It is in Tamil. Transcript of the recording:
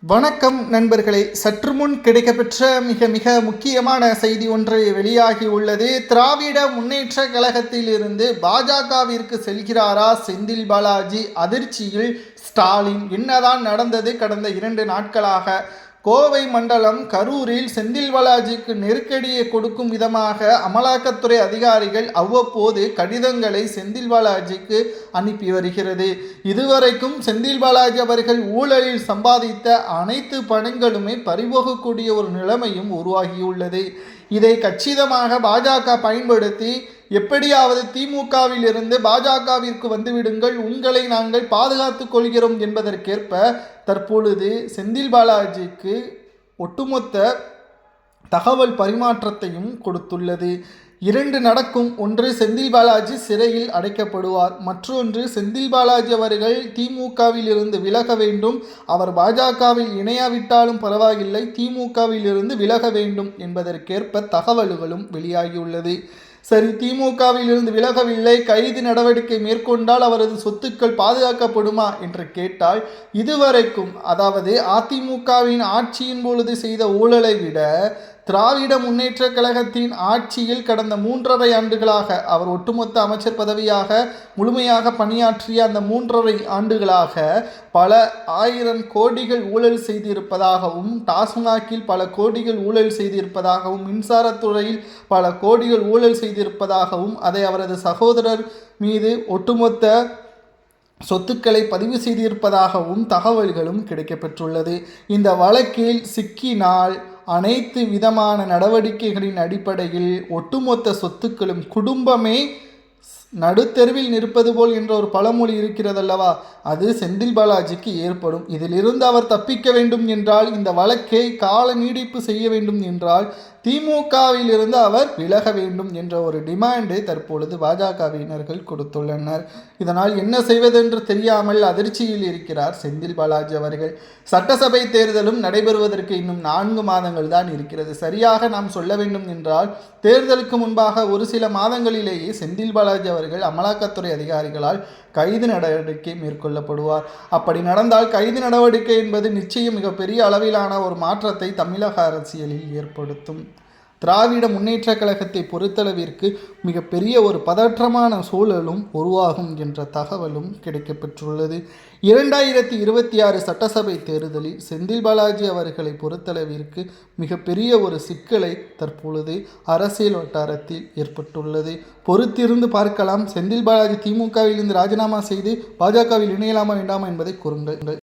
வணக்கம் நண்பர்களே, சற்று முன் கிடைக்கப்பெற்ற மிக மிக முக்கியமான செய்தி ஒன்று வெளியாகி உள்ளது. திராவிட முன்னேற்ற கழகத்தில் இருந்து பாஜகவிற்கு செல்கிறாரா செந்தில் பாலாஜி? அதிர்ச்சியில் ஸ்டாலின். என்னதான் நடந்தது கடந்த 2 நாட்களாக? கோவை மண்டலம் கரூரில் செந்தில் பாலாஜிக்கு நெருக்கடியை கொடுக்கும் விதமாக அமலாக்கத்துறை அதிகாரிகள் அவ்வப்போது கடிதங்களை செந்தில் பாலாஜிக்கு அனுப்பி வருகிறது. இதுவரைக்கும் செந்தில் பாலாஜி அவர்கள் ஊழலில் சம்பாதித்த அனைத்து பணங்களுமே பறிபோகக்கூடிய ஒரு நிலைமையும் உருவாகியுள்ளது. இதை கச்சிதமாக பாஜக பயன்படுத்தி எப்படியாவது திமுகவில் இருந்து பாஜகவிற்கு வந்துவிடுங்கள், உங்களை நாங்கள் பாதுகாத்துக் கொள்கிறோம் என்பதற்கேற்ப தற்பொழுது செந்தில் பாலாஜிக்கு ஒட்டுமொத்த தகவல் பரிமாற்றத்தையும் கொடுத்துள்ளது. 2 நடக்கும். ஒன்று, செந்தில் பாலாஜி சிறையில் அடைக்கப்படுவார். மற்றொன்று, செந்தில் பாலாஜி அவர்கள் திமுகவில் இருந்து விலக வேண்டும், அவர் பாஜகவில் இணையாவிட்டாலும் பரவாயில்லை, திமுகவில் இருந்து விலக வேண்டும் என்பதற்கேற்ப தகவல்களும் வெளியாகியுள்ளது. சரி, திமுகவில் இருந்து விலகவில்லை, கைது நடவடிக்கை மேற்கொண்டால் அவரது சொத்துக்கள் பாதுகாக்கப்படுமா என்று கேட்டால், இதுவரைக்கும் அதாவது அதிமுகவின் ஆட்சியின் பொழுது செய்த ஊழலை விட திராவிட முன்னேற்ற கழகத்தின் ஆட்சியில் கடந்த 3.5 ஆண்டுகளாக அவர் ஒட்டுமொத்த அமைச்சர் பதவியாக முழுமையாக பணியாற்றிய அந்த 3.5 ஆண்டுகளாக பல ஆயிரம் கோடிகள் ஊழல் செய்திருப்பதாகவும், டாஸ்மாகில் பல கோடிகள் ஊழல் செய்திருப்பதாகவும், மின்சாரத்துறையில் பல கோடிகள் ஊழல் செய்திருப்பதாகவும், அதை அவரது சகோதரர் மீது ஒட்டுமொத்த சொத்துக்களை பதிவு செய்திருப்பதாகவும் தகவல்களும் கிடைக்கப்பெற்றுள்ளது. இந்த வழக்கில் சிக்கினால் அனைத்து விதமான நடவடிக்கைகளின் அடிப்படையில் ஒட்டுமொத்த சொத்துக்களும் குடும்பமே நடுத்தெருவில் நிற்பது போல் என்ற ஒரு பழமொழி இருக்கிறதல்லவா, அது செந்தில் பாலாஜிக்கு ஏற்படும். இதிலிருந்து அவர் தப்பிக்க வேண்டும் என்றால், இந்த வழக்கை கால நீடிப்பு செய்ய வேண்டும் என்றால், திமுகவில் இருந்து அவர் விலக வேண்டும் என்ற ஒரு டிமாண்டை தற்பொழுது பாஜகவினர்கள் கொடுத்துள்ளனர். இதனால் என்ன செய்வதென்று தெரியாமல் அதிர்ச்சியில் இருக்கிறார் செந்தில் பாலாஜி அவர்கள். சட்டசபை தேர்தலும் நடைபெறுவதற்கு இன்னும் 4 மாதங்கள் தான் இருக்கிறது. சரியாக நாம் சொல்ல வேண்டும் என்றால், தேர்தலுக்கு முன்பாக ஒரு சில மாதங்களிலேயே செந்தில் பாலாஜி அவர்கள் அமலாக்கத்துறை அதிகாரிகளால் கைது நடவடிக்கை மேற்கொள்ளப்படுவார். அப்படி நடந்தால் கைது நடவடிக்கை என்பது நிச்சயம் மிகப்பெரிய அளவிலான ஒரு மாற்றத்தை தமிழக அரசியலில் ஏற்படுத்தும். திராவிட முன்னேற்ற கழகத்தை பொறுத்தளவிற்கு மிகப்பெரிய ஒரு பதற்றமான சூழலும் உருவாகும் என்ற தகவலும் கிடைக்கப்பெற்றுள்ளது. 2026 சட்டசபை தேர்தலில் செந்தில் பாலாஜி அவர்களை பொறுத்தளவிற்கு மிகப்பெரிய ஒரு சிக்கலை தற்பொழுது அரசியல் வட்டாரத்தில் ஏற்பட்டுள்ளது. பொறுத்திருந்து பார்க்கலாம். செந்தில் பாலாஜி திமுகவில் இருந்து ராஜினாமா செய்து பாஜகவில் இணையலாமா வேண்டாமா என்பதை கூறுங்கள்.